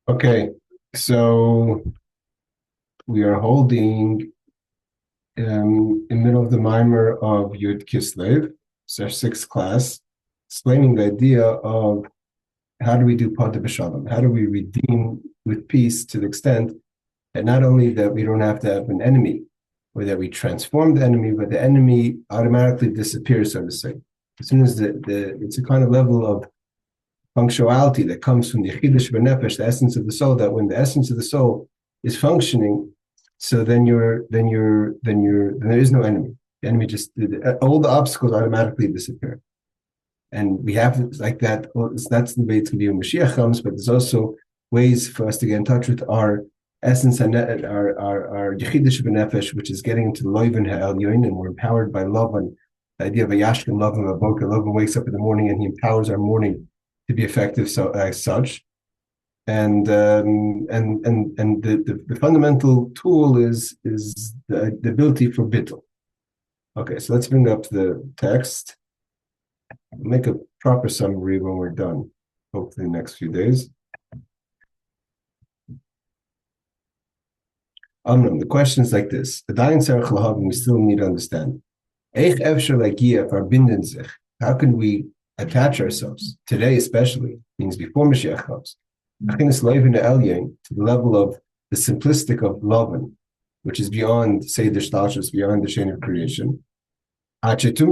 Okay, so we are holding in the middle of the Maamar of Yud Kislev, sixth class, explaining the idea of how do we do Padah Besholom? How do we redeem with peace to the extent that not only that we don't have to have an enemy, or that we transform the enemy, but the enemy automatically disappears, so to say. As soon as it's a kind of level of functionality that comes from the Chidush B'Nefesh, the essence of the soul, that when the essence of the soul is functioning, so then there is no enemy. The enemy just all the obstacles automatically disappear. And we have like that. Well, that's the way it's going to be when Mashiach comes, but there's also ways for us to get in touch with our essence and our Yechidish B'Nefesh, which is getting into Loiven Ha'elyon, and we're empowered by love and the idea of a Yashkin, love and a Boker. Love wakes up in the morning and he empowers our morning to be effective so as such. And the fundamental tool is the ability for bittul. Okay, so let's bring up the text. Make a proper summary when we're done, hopefully the next few days. The question is like this. We still need to understand. How can we attach ourselves, today especially, means before Mashiach comes, to the level of the simplistic of Loven, which is beyond Seder Shtashus, beyond the chain of creation. Not just to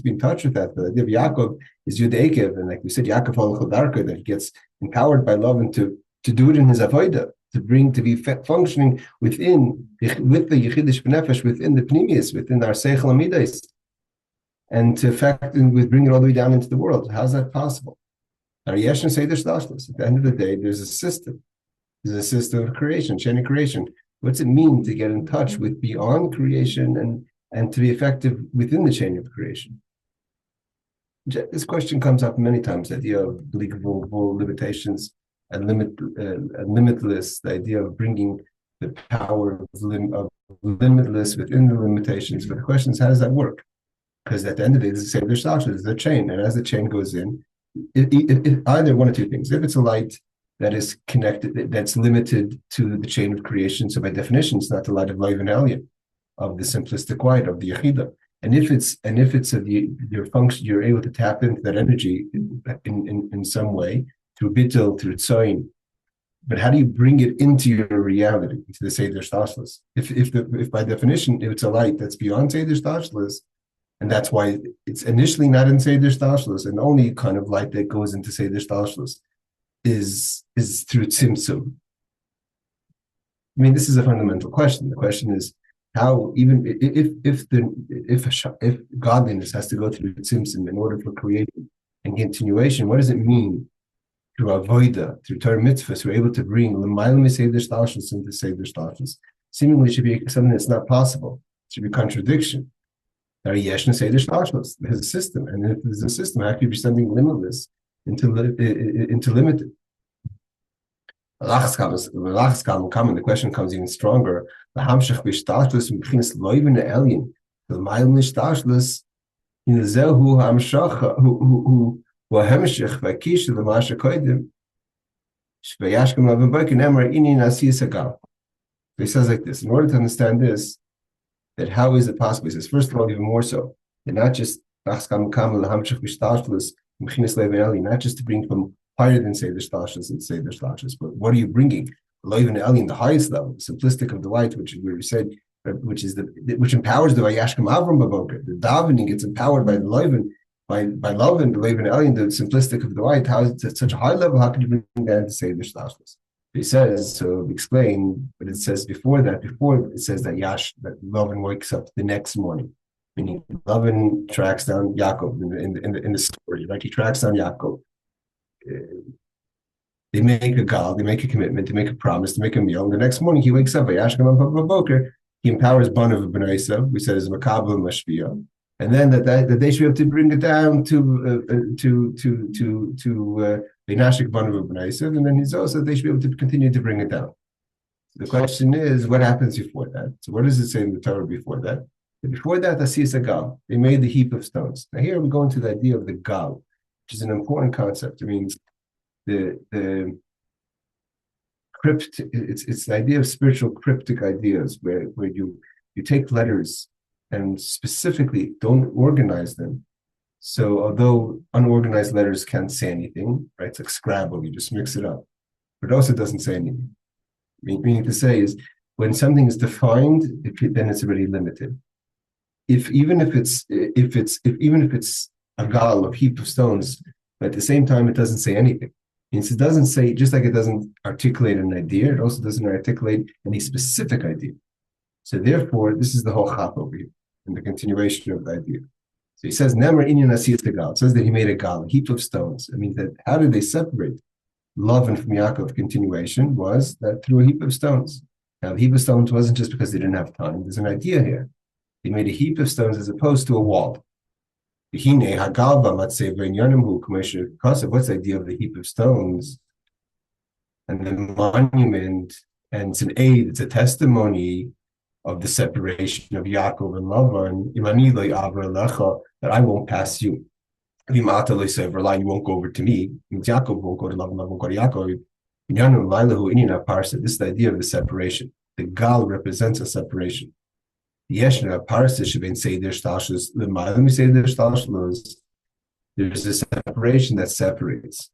be in touch with that, but the idea of Yaakov is Yudekev, and like we said, Yaakov al-Chodarka, that he gets empowered by love and to do it in his Avodah, to be functioning with the Yechidish B'Nefesh, within the Pnimius, within our Seichel Amidas, and to affect and bring it all the way down into the world. How's that possible? At the end of the day, there's a system. There's a system of creation, chain of creation. What's it mean to get in touch with beyond creation and to be effective within the chain of creation? This question comes up many times, the idea of believable limitations and limitless, the idea of bringing the power of limitless within the limitations. But the question is, how does that work? Because at the end of the day, it's the same there's the chain. And as the chain goes in, it either one or two things. If it's a light that is connected, that's limited to the chain of creation, so by definition, it's not the light of Loiven Elyon, of the simplistic light of the Yechida. And if it's of your function, you're able to tap into that energy in some way through Bittul, through Tzon. But how do you bring it into your reality, into the Seder Shtashlis? If by definition, if it's a light that's beyond Seder Shtashlis, and that's why it's initially not in Seder Shtashlis, and the only kind of light that goes into Seder Shtashlis is through Tzimtzum. I mean, this is a fundamental question. The question is how, even if godliness has to go through Tzimtzum in order for creation and continuation, what does it mean through Avodah, through Torah mitzvahs, we're able to bring L'mayla Seder Shtashlis into Seder Shtashlis? Seemingly, it should be something that's not possible. It should be contradiction. There's a system, and if there's a system, how can you be something limitless into limited? The question comes even stronger. He says like this, in order to understand this, that how is it possible? He says, first of all, even more so, that not just not just to bring from higher than Seder Shtashlis and Seder Shtashlis, but what are you bringing? Loiven Elyon, the highest level, simplistic of the light, which we said, which empowers the Vayashkem Avram Baboker. The davening gets empowered by the Loiven, by love and the Loiven Elyon, the simplistic of the light. How is it at such a high level? How can you bring that into Seder Shtashlis? He says, to explain, but it says before it says that that Lavan wakes up the next morning, meaning Lavan tracks down Yaakov in the story, right? He tracks down Yaakov. They make a gal, they make a commitment, they make a promise, they make a meal. And the next morning he wakes up, he empowers Banav B'Naisa, we said is Makabel Mashpia. And then that they should be able to bring it down to Nashik Banav B'Naisa, and then he's also they should be able to continue to bring it down. The question is, what happens before that? So what does it say in the Torah before that? Before that, Asiyas Gal, they made the heap of stones. Now here we go into the idea of the Gal, which is an important concept. It means the it's the idea of spiritual cryptic ideas where you take letters and specifically don't organize them. So although unorganized letters can't say anything, right? It's like Scrabble, you just mix it up. But it also doesn't say anything. Meaning to say is when something is defined, then it's already limited. Even if it's a gal of heap of stones, but at the same time it doesn't say anything. Means it doesn't say, just like it doesn't articulate an idea, it also doesn't articulate any specific idea. So therefore, this is the whole chap over here, and the continuation of the idea. So he says, Nemer inyan asiyat the gal. It says that he made a gal, a heap of stones. I mean, that how did they separate Lavan from Yaakov? Continuation was that through a heap of stones. Now, the heap of stones wasn't just because they didn't have time. There's an idea here. He made a heap of stones as opposed to a wall. What's the idea of the heap of stones? And the monument, and it's an aid, it's a testimony of the separation of Yaakov and Lavan, that I won't pass you. You won't go over to me. Yaakov won't go to Lavan, Lavan won't go to Yaakov. This is the idea of the separation. The gal represents a separation. There's a separation that separates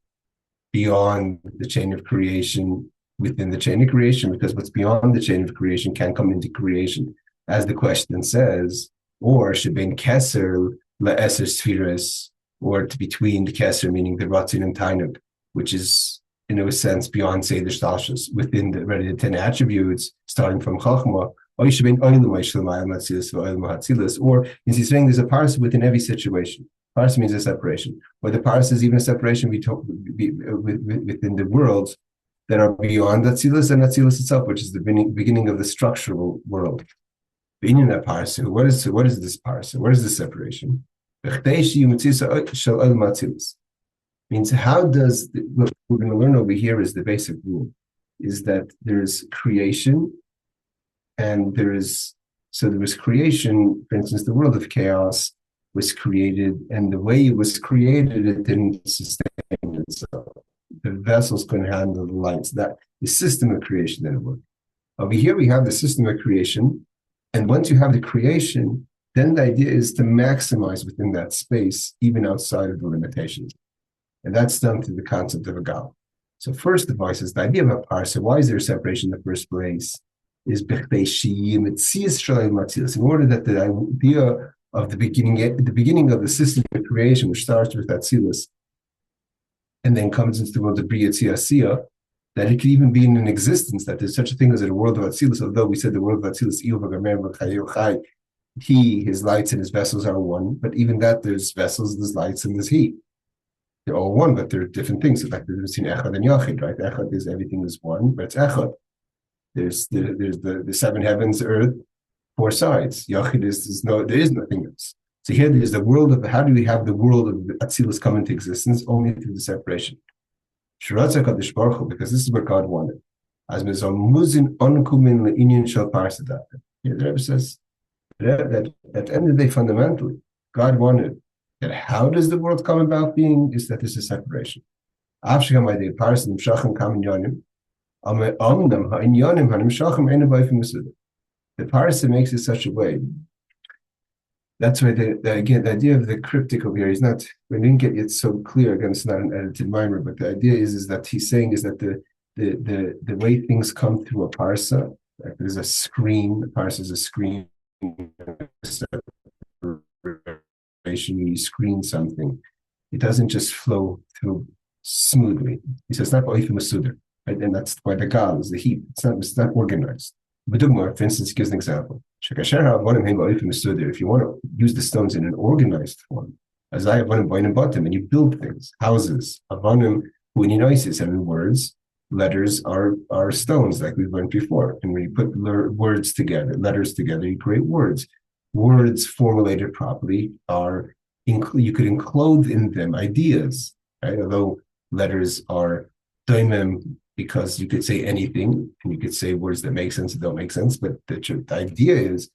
beyond the chain of creation, within the chain of creation, because what's beyond the chain of creation can come into creation, as the question says, or shebein keser le'eser spheres, or to between the keser, meaning the ratzin and tainug, which is in a sense beyond Seder Shtashus, within the 10 attributes, starting from Chachma. Or is he saying there's a paras within every situation? Paras means a separation. Or the paras is even a separation within the worlds that are beyond Atzilus and Atzilus itself, which is the beginning of the structural world. What is this paras? What is this separation? Means how does what we're going to learn over here is the basic rule, is that there is creation. And there was creation, for instance, the world of chaos was created, and the way it was created, it didn't sustain itself. The vessels couldn't handle the lights. That the system of creation didn't work. Over here, we have the system of creation, and once you have the creation, then the idea is to maximize within that space, even outside of the limitations. And that's done through the concept of a gal. So first device is the idea of a parsa. Why is there a separation in the first place? Is in order that the idea of the beginning of the system of creation, which starts with Atzilus and then comes into the world of Bria Tziyasiya, that it could even be in an existence, that there's such a thing as a world of Atzilus, although we said the world of Atzilus, his lights and his vessels are one, but even that there's vessels, there's lights, and there's heat. They're all one, but they're different things. So like there's between Echad and Yachid, right? Echad is everything is one, but it's Echad. There's the seven heavens, earth, four sides. Yachid there is nothing else. So here there's the world of, how do we have the world of Atzilus come into existence? Only through the separation. Because this is what God wanted. As mizamuzin onkumin le'inyan shel parsadat. Here the Rebbe says that at the end of the day, fundamentally, God wanted that how does the world come about being? Is that there's a separation. The parasa makes it such a way. That's why the idea of the cryptic over here is not, we didn't get it so clear. Again, it's not an edited Maamar, but the idea is that he's saying is that the way things come through a parsa, like there's a screen, a parsa is a screen, you screen something. It doesn't just flow through smoothly. He says not oifim masudar, right? And that's why the gal is the heat. It's not organized. B'dugma, for instance, he gives an example. If you want to use the stones in an organized form, as I have one in bottom, and you build things, houses, avanim, uninoisis, and in words, letters are stones, like we've learned before. And when you put words together, letters together, you create words. Words formulated properly you could include in them ideas, right? Although letters are doimem, because you could say anything, and you could say words that make sense and don't make sense, but the idea is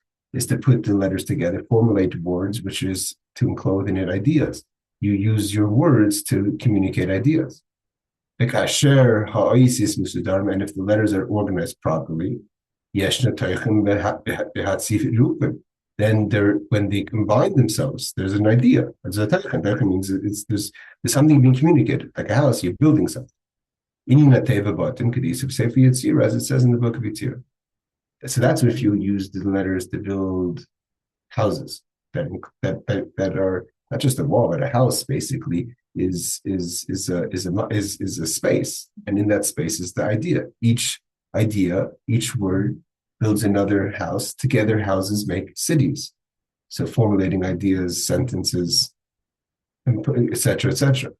to put the letters together, formulate words, which is to include in it ideas. You use your words to communicate ideas. Like Asher Ha'oisis Musudarim, and if the letters are organized properly, Yeshna Teichim Behatzif Rupim. Then when they combine themselves, there's an idea. There's a Teichim. Teichim means there's something being communicated. Like a house, you're building something. Inina Teva Batim Kedisiv Sefer Yetzirah, as it says in the book of Yetzirah. So that's if you use the letters to build houses that are not just a wall, but a house basically is a space, and in that space is the idea. Each word builds another house. Together, houses make cities. So formulating ideas, sentences, etc., etc.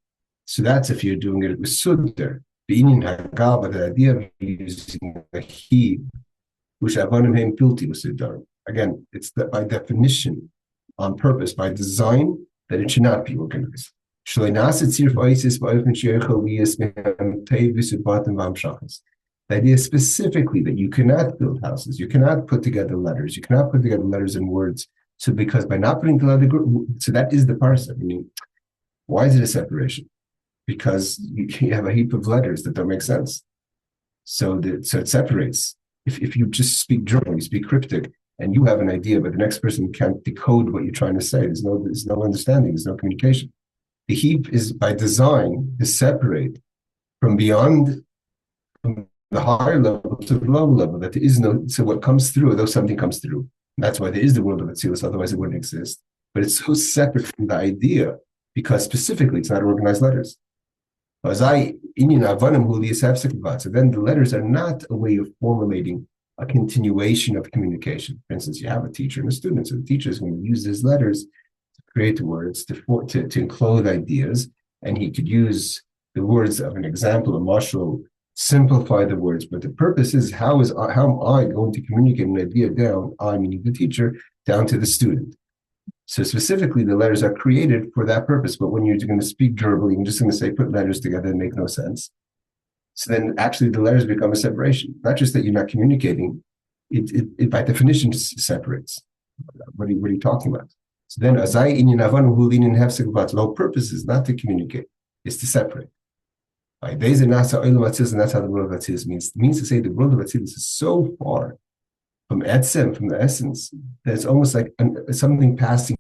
So that's if you're doing it with sudder. The idea of using a he, which again, it's that by definition, on purpose, by design, that it should not be organized. The idea specifically that you cannot build houses, you cannot put together letters, you cannot put together letters and words. So because by not putting together, so that is the parser. I mean, why is it a separation? Because you have a heap of letters that don't make sense. So it separates. If you just speak German, you speak cryptic, and you have an idea, but the next person can't decode what you're trying to say, there's no understanding, there's no communication. The heap is by design to separate from beyond the higher level to the lower level, that there is no, so what comes through, though something comes through, and that's why there is the world of Atzilus, otherwise it wouldn't exist. But it's so separate from the idea, because specifically it's not organized letters. So then the letters are not a way of formulating a continuation of communication. For instance, you have a teacher and a student, so the teacher is going to use his letters to create words, to enclose ideas, and he could use the words of an example, a mashal, simplify the words, but the purpose is how am I going to communicate an idea down, I meaning the teacher, down to the student. So specifically, the letters are created for that purpose, but when you're going to speak verbally, you're just going to say put letters together and make no sense. So then actually the letters become a separation. Not just that you're not communicating, it by definition separates. What are you talking about? So then azai inyan avanu hulinin hefsek vat. The whole purpose is not to communicate, it's to separate. And that's how the world of Atzilus means. It means to say the world of Atzilus is so far from etzem, from the essence, that it's almost like something passing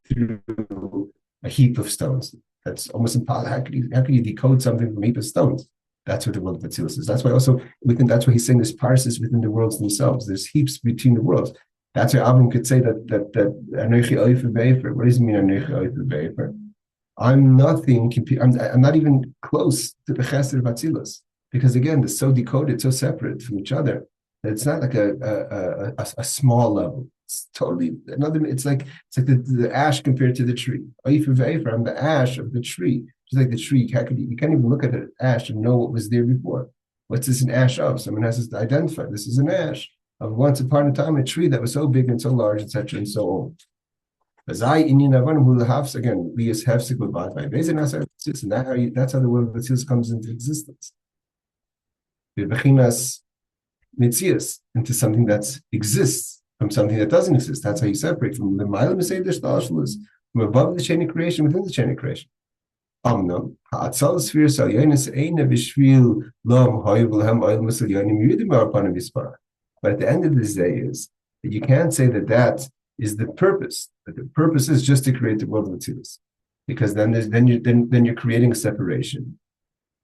through a heap of stones. That's almost impossible. How can you decode something from a heap of stones? That's what the world of Atzilus is. That's why also that's why he's saying there's parses within the worlds themselves. There's heaps between the worlds. That's why Avram could say that Anochi Oifer Be'efer. What does it mean Anochi Oifer Be'efer? I'm nothing. I'm not even close to the Chesed of Atzilus, because again, they're so decoded, so separate from each other that it's not like a small level. It's totally another. It's like the ash compared to the tree. Oifer Ve'efer. I'm the ash of the tree. Just like the tree, you can't even look at the ash and know what was there before. What's this an ash of? Someone has to identify. This is an ash of once upon a time a tree that was so big and so large, etc., and so old. Again, we as hefsek with bad vibes, and that's how the world of Atzilus comes into existence. Bechinas mitzias, into something that exists from something that doesn't exist. That's how you separate from the ma'alim shalus, from above the chain of creation, within the chain of creation. But at the end of this day is that you can't say that is the purpose. That the purpose is just to create the world of Atzilus, because then you're creating a separation,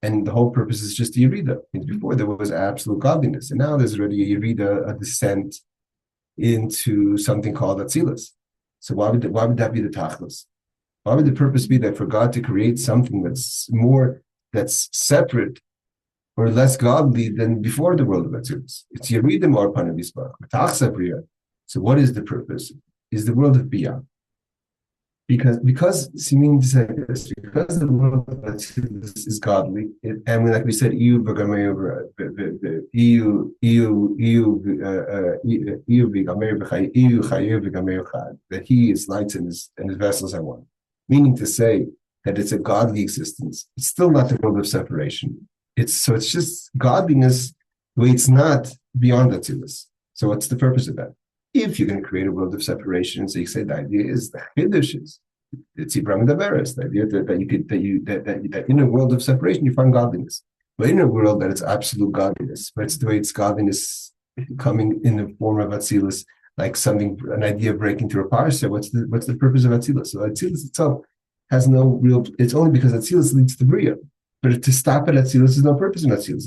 and the whole purpose is just the Yerida. Before there was absolute godliness, and now there's already a Yerida, a descent into something called Atzilus. So why would that be the tachlis? Why would the purpose be that for God to create something that's separate or less godly than before the world of Atzilus? It's Yeridim or Panavispa. So what is the purpose? Is the world of Biyah. Because seeming to say this, because the world of Atzilus is godly, and like we said, that he is lights and his vessels are one. Meaning to say that it's a godly existence. It's still not the world of separation. It's just godliness the way it's not beyond Atzilus. So what's the purpose of that? If you're going to create a world of separation, so you say the idea is the Chiddush is It's Ibrahim Daveris, the idea that in a world of separation you find godliness. But in a world that it's absolute godliness, but it's the way it's godliness coming in the form of Atzilus, like something, an idea of breaking through a parasha. What's the purpose of Atzilus? So Atzilus itself has no real. It's only because Atzilus leads to Bria. But to stop at Atzilus is no purpose in Atzilus.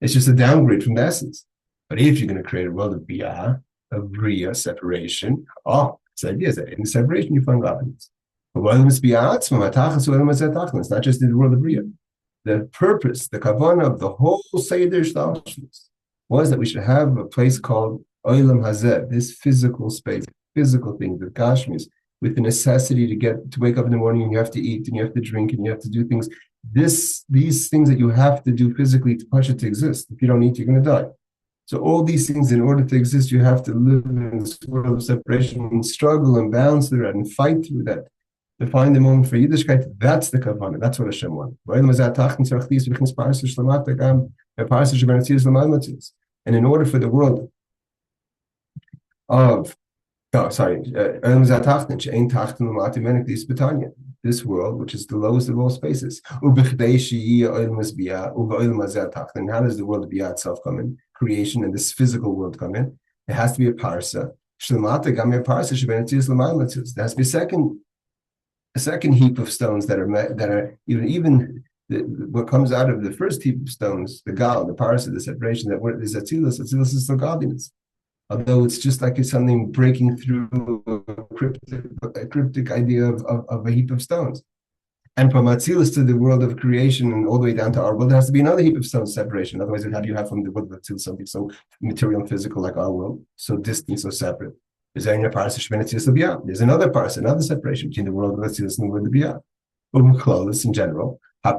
It's just a downgrade from the essence. But if you're going to create a world of Bia, of Bria, separation, this idea is that in the separation you find godliness. But it's not just in the world of Bria. The purpose, the kavanah of the whole Seder Shtalshlus was that we should have a place called Olam Hazeh, this physical space, physical thing, the Gashmis, with the necessity to wake up in the morning and you have to eat and you have to drink and you have to do things. These things that you have to do physically to push it to exist. If you don't eat, you're going to die. So all these things, in order to exist, you have to live in this world of separation and struggle and balance through that and fight through that. To find the moment for Yiddishkeit, that's the kavanah. That's what Hashem wants. And in order for the world of this world, which is the lowest of all spaces. And how does the world of Biyah itself come in? Creation and this physical world come in. It has to be a parsa. There has to be a second heap of stones that are even what comes out of the first heap of stones, the gal, the parsa, the separation, that is Atzilus. Atzilus is still godliness. Although it's just like it's something breaking through a cryptic idea of a heap of stones. And from Atzilus to the world of creation and all the way down to our world, there has to be another heap of stones separation. Otherwise, how do you have from the world of Atzilus something so material and physical like our world, so distant, so separate? There's another parsa, another separation between the world of Atzilus and the world of Biyah. In general, and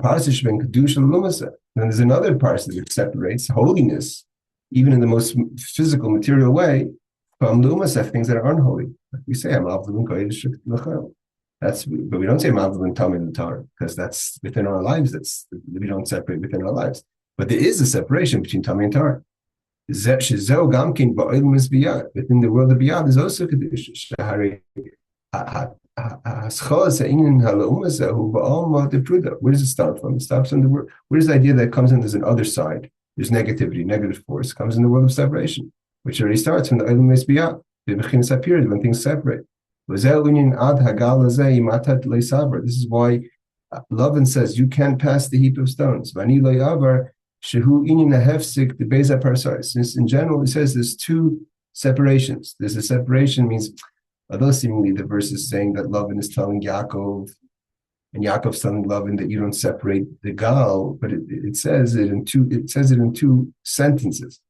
there's another parsa which separates holiness, even in the most physical, material way, from Lumasef, things that are unholy. Like we say, but we don't say because that's within our lives. We don't separate within our lives. But there is a separation between Tamei and Torah. Within the world of Biyah, there's also Kedusha. Where does it start from? It starts from the word. Where's the idea that comes in? There's an other side. There's negativity, negative force comes in the world of separation, which already starts from the Olam Biyah, the Bechinas period when things separate. This is why Lovin says you can't pass the heap of stones. Since in general, he says there's two separations. There's a separation means, although seemingly the verse is saying that Lovin is telling Yaakov, and Yaakov's telling Lavan that you don't separate the gal, but it says it in two sentences.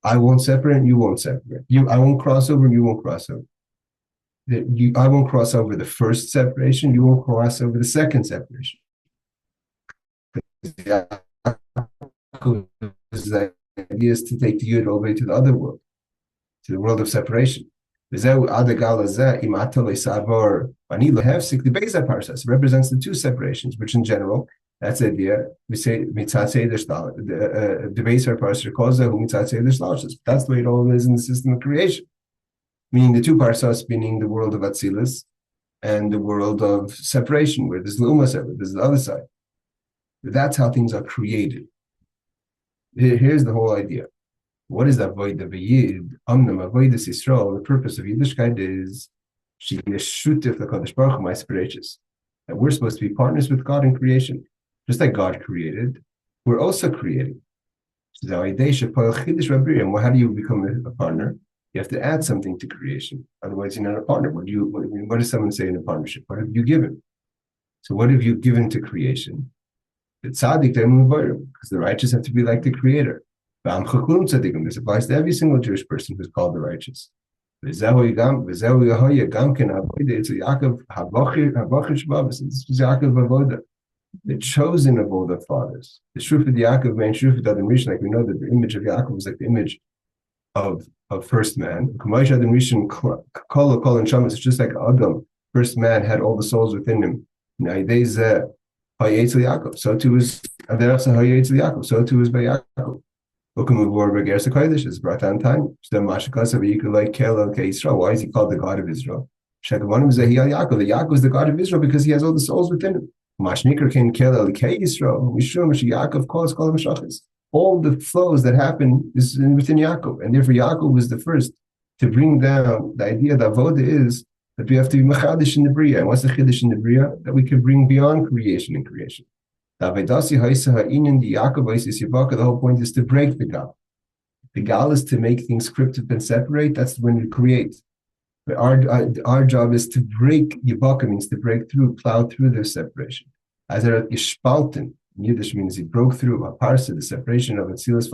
I won't separate and you won't separate. I won't cross over and you won't cross over. I won't cross over the first separation, you won't cross over the second separation. The idea is to take the Yud all the way to the other world, to the world of separation. The Beis represents the two separations, which in general, that's the idea. We say the Beis Parsha calls it that's the way it all is in the system of creation. Meaning the two parsas, meaning the world of Atzilus and the world of separation, where there's the Umas, there's the other side. That's how things are created. Here's the whole idea. What is Avodah v'Yid? Avodah Yisrael. The purpose of Yiddishkeit is that we're supposed to be partners with God in creation, just like God created. We're also creating. And how do you become a partner? You have to add something to creation. Otherwise, you're not a partner. What does someone say in a partnership? What have you given? So, what have you given to creation? It's tzaddik because the righteous have to be like the Creator. This applies to every single Jewish person who's called the righteous. This was Yaakov Avodah, the chosen of all the fathers. The Shufet Yaakov, man, Shufet Adam Rishon, like we know that the image of Yaakov was like the image of first man. Adam Rishon, Kol and Shamas, it's just like Adam, first man had all the souls within him. So too is Yaakov. So too is by Yaakov. Is brought down time. Why is he called the God of Israel? Shekavanim Zehi Yaakov. The Yaakov is the God of Israel because he has all the souls within him. Mashnikar Ken Kel Elikei Yisrael. Mishum Yaakov calls Kol Meshachis. All the flows that happen is within Yaakov, and therefore Yaakov was the first to bring down the idea that Avodah is that we have to be mechadish in the bria. And what's the chiddush in the bria? That we can bring beyond creation and creation. The whole point is to break the gal. The gal is to make things cryptic and separate. That's when you create. But our job is to break. Yibaka means to break through, plow through the separation. As a gespalten, in Yiddish means he broke through a parsa, the separation of Atzilus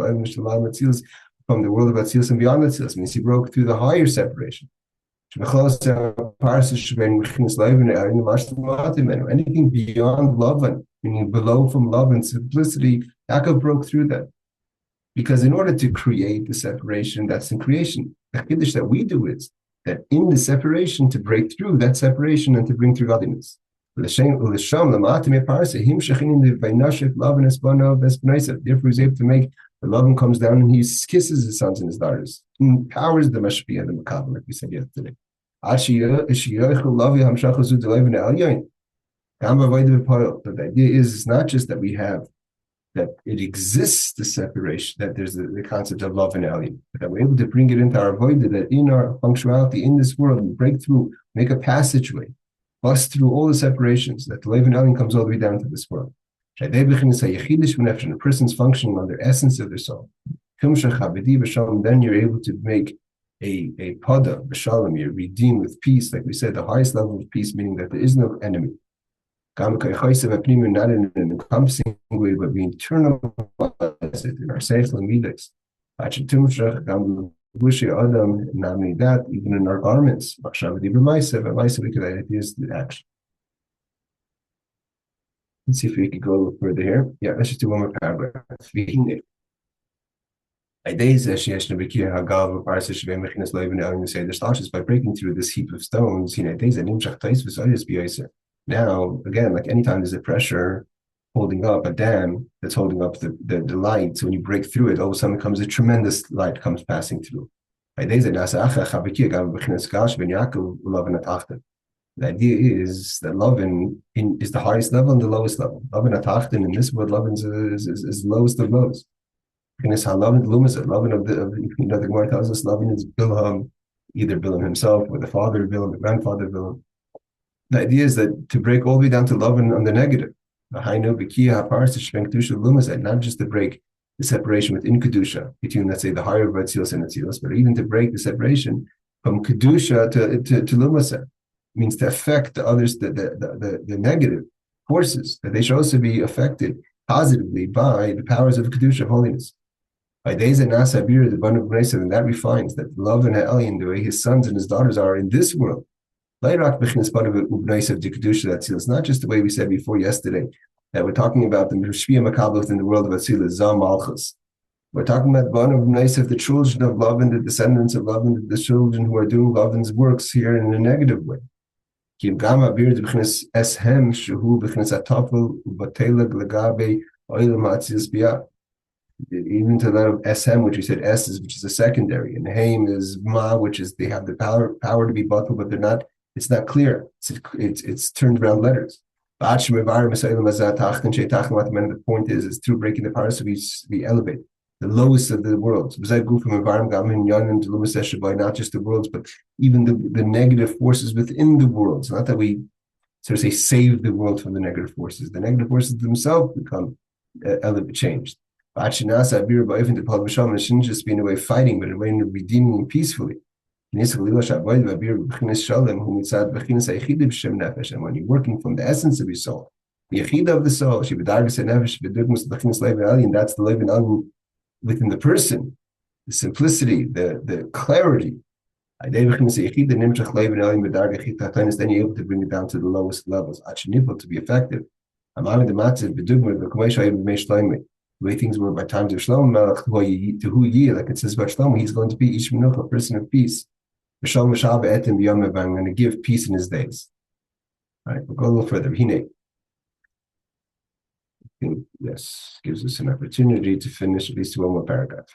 from the world of Atzilus and beyond Atzilus. Means he broke through the higher separation. Anything beyond love, meaning below from love and simplicity, Yaakov broke through that. Because in order to create the separation that's in creation, the chiddush that we do is that in the separation, to break through that separation and to bring through godliness. Therefore, he's able to make the love comes down and he kisses his sons and his daughters. He empowers the mashpia, the makabel, like we said yesterday. But the idea is it's not just that we have that it exists, the separation, that there's the concept of love and alien, but that we're able to bring it into our avodah, that in our functionality in this world, we break through, make a passageway, bust through all the separations, that the love and alien comes all the way down to this world. A person's functioning on their essence of their soul. Then you're able to make a Padah Besholom, you redeem with peace, like we said, the highest level of peace, meaning that there is no enemy. Not in an encompassing way, but we internalize it in our self and midas. Not only that, even in our garments. We could ideas the action. Let's see if we could go a little further here. Yeah, let's just do one more paragraph. It starts just by breaking through this heap of stones. Now, again, like anytime there's a pressure holding up a dam that's holding up the light, so when you break through it, all of a sudden comes a tremendous light comes passing through. The idea is that love is the highest level and the lowest level. Love in attained in this world, love is the lowest of lows. Love of the Gemara tells us loving is Bilham, either Bilham himself or the father of Bilham, the grandfather of Bilham. The idea is that to break all the way down to love on the negative. Not just to break the separation within Kedusha, between, let's say, the higher of Atzilus and Atzilus, but even to break the separation from Kedusha to Lumasa. Means to affect the others, the negative forces, that they should also be affected positively by the powers of Kedusha, of holiness. By days and Nasa Bir, the Banu B'nai, and that refines that love and Ha'elin, the way his sons and his daughters are in this world. It's not just the way we said before yesterday, that we're talking about the Mishpia Makabel in the world of Atzilus, Zam Malchus. We're talking about the children of love and the descendants of love and the children who are doing Lovin's works here in a negative way. Even to that of Eshem, which we said S is, which is a secondary, and Haim is Ma, which is they have the power to be bottled, but they're not. It's not clear. It's turned around letters. The point is through breaking the powers to be elevated, the lowest of the worlds. Not just the worlds, but even the negative forces within the worlds. Not that we sort of say save the world from the negative forces. The negative forces themselves become changed. It shouldn't just be in a way of fighting, but in a way of redeeming peacefully. And when you're working from the essence of your soul, the yechida of the soul, and that's the lev and within the person, the simplicity, the clarity. Then you're able to bring it down to the lowest levels, to be effective. The way things were by times of Shalom, like it says about Shalom, he's going to be Ish Minuch, a person of peace. I'm going to give peace in his days. All right, we'll go a little further. Yes, gives us an opportunity to finish at least one more paragraph.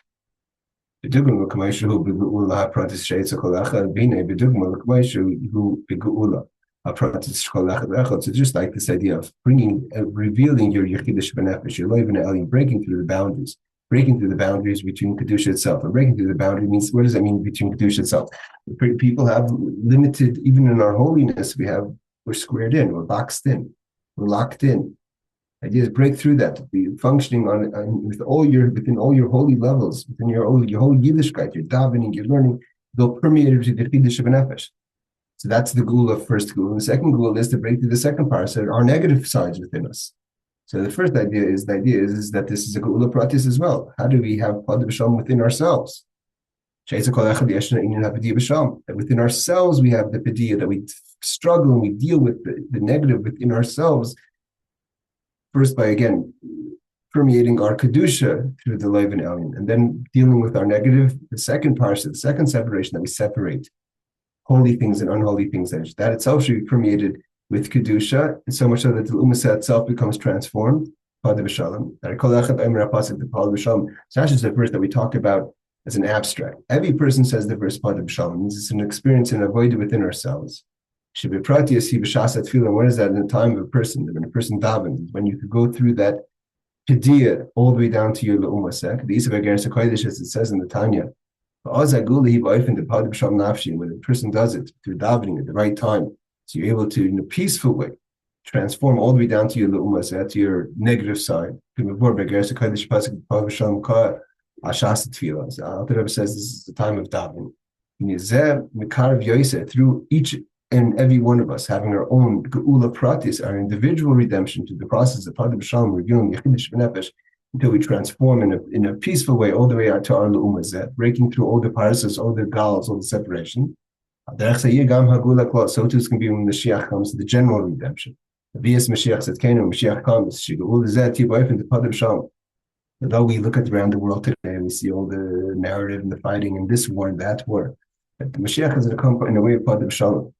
בדוגמה כמו שהוא בגאולה הפרטית שיצא כל אחד, והנה בדוגמה כמו שהוא בגאולה הפרטית של כל אחד ואחד. So just like this idea of revealing your Yechidish B'nefesh, your Loiv Elyon, breaking through the boundaries between Kedusha itself. And breaking through the boundary means, what does that mean between Kedusha itself? People have limited, even in our holiness, we're squared in, we're boxed in, we're locked in. Idea is break through that, to be functioning within all your holy levels, within your whole Yiddishkeit, your davening, your learning, they'll permeate into the Yechidish B'nefesh. So that's the goal of first goal. And the second goal is to break through the second part, so our negative sides within us. So the first idea is that this is a geula pratis as well. How do we have Padah Besholom within ourselves? That within ourselves we have the padiyah, that we struggle and we deal with the negative within ourselves. First by again permeating our kedusha through the Loiv Elyon, and then dealing with our negative. The second part, the second separation, that we separate holy things and unholy things. That itself should be permeated with kedusha, and so much so that the ummah itself becomes transformed. Padah Besholom. The Padah Besholom. It's not just a verse that we talk about as an abstract. Every person says the verse Padah Besholom. It means it's an experience and avodah within ourselves. What is that in the time of a person? When a person davens, when you could go through that padiyah all the way down to your le'umasek. The Isav Ageres HaKodesh, as it says in the Tanya. When a person does it through davening at the right time, so you're able to, in a peaceful way, transform all the way down to your le'umasek, to your negative side. The Rebbe says this is the time of davening. Through each and every one of us having our own geula pratis, our individual redemption, to the process of Padah Besholom, revealing Yechidish B'nefesh, until we transform in a peaceful way all the way out to our le'umazet, breaking through all the parasas, all the gals, all the separation. So too is going to be when the Mashiach comes, the general redemption. The Bias Mashiach said, when Mashiach comes, although we look at around the world today and we see all the narrative and the fighting and this war and that war, but the Mashiach is going to come in a way of Padah Besholom.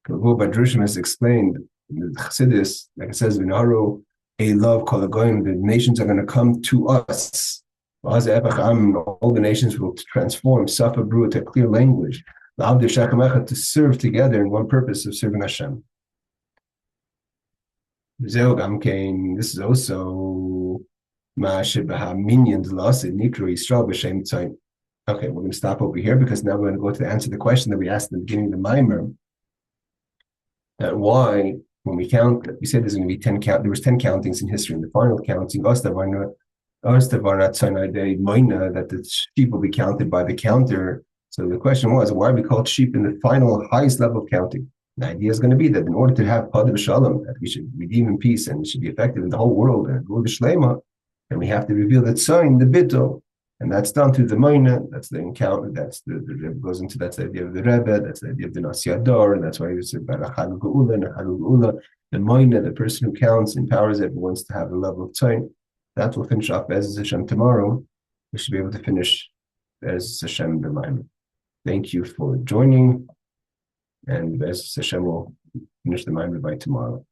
Badrushim has explained in the Chassidus, like it says, "V'naharu a love kol hagoyim." The nations are going to come to us. All the nations will transform Safa Bru to clear language, to serve together in one purpose of serving Hashem. This is also okay. We're going to stop over here because now we're going to go to answer the question that we asked in the beginning of the Maamar. That why, when we count, we said there's going to be 10 count. There was 10 countings in history. In the final counting, that the sheep will be counted by the counter. So the question was, why are we called sheep in the final highest level of counting? The idea is going to be that in order to have Padah Besholom, that we should redeem in peace and it should be effective in the whole world and go to Shlema, then we have to reveal that sign, the bittul. And that's done through the Moina, that's the encounter, that's the Rebbe goes into, that's the idea of the Rebbe, that's the idea of the Nasiador, and that's why he said about Achadu Geula and Achadu Geula. The Moina, the person who counts, empowers it, wants to have a level of Tzon. That will finish off Bez Hashem tomorrow. We should be able to finish Bez Hashem the Maamar. Thank you for joining, and Bez Hashem will finish the Maamar by tomorrow.